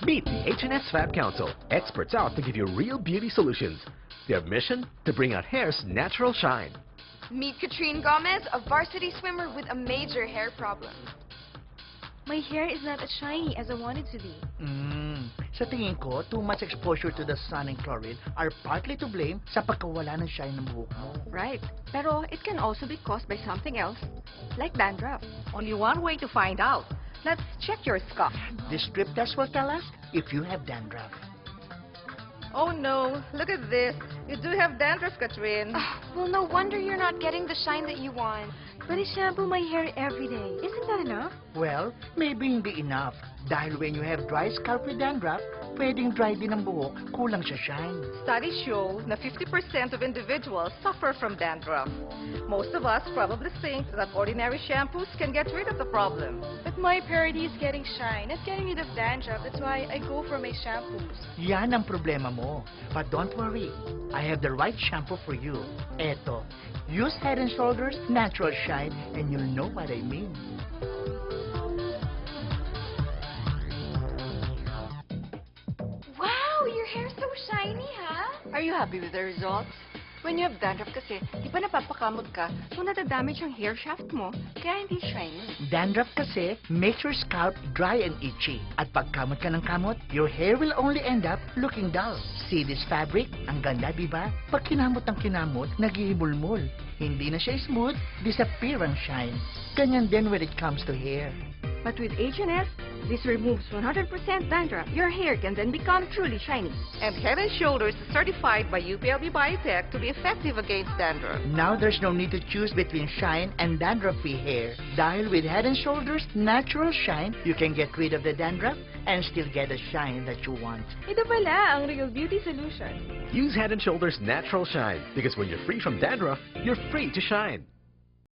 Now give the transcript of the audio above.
Meet the H&S Fab Council, experts out to give you real beauty solutions. Their mission? To bring out hair's natural shine. Meet Katrine Gomez, a varsity swimmer with a major hair problem. My hair is not as shiny as I want it to be. Sa tingin ko, too much exposure to the sun and chlorine are partly to blame sa pagkawala ng shine ng buhok mo. Right. Pero it can also be caused by something else, like dandruff. Only one way to find out. Let's check your scalp. This strip test will tell us if you have dandruff. Oh no, look at this. You do have dandruff, Katrine. Well, no wonder you're not getting the shine that you want. But I shampoo my hair every day. Isn't that enough? Well, maybe hindi enough. Dahil when you have dry scalp with dandruff, pwedeng dry din ang buhok, kulang sa shine. Studies show na 50% of individuals suffer from dandruff. Most of us probably think that ordinary shampoos can get rid of the problem. But my parody is getting shine, not getting rid of dandruff. That's why I go for my shampoos. Yan ang problema mo. But don't worry, I have the right shampoo for you. Eto, use Head & Shoulders Natural Shine and you'll know what I mean. Wow, your hair's so shiny, huh? Are you happy with the results? When you have dandruff kasi, di ba napapakamot ka, so nadadamage ang hair shaft mo, kaya hindi shiny. Dandruff kasi makes your scalp dry and itchy. At pag kamot ka ng kamot, your hair will only end up looking dull. See this fabric? Ang ganda, di ba? Pag kinamot ang kinamot, nagihimulmul. Hindi na siya smooth, disappear ang shine. Ganyan din when it comes to hair. But with H&S, this removes 100% dandruff. Your hair can then become truly shiny. And Head & Shoulders is certified by UPLB Biotech to be effective against dandruff. Now there's no need to choose between shine and dandruff-free hair. Dahil with Head & Shoulders Natural Shine, you can get rid of the dandruff and still get the shine that you want. Ito pala ang real beauty solution. Use Head & Shoulders Natural Shine because when you're free from dandruff, you're free to shine.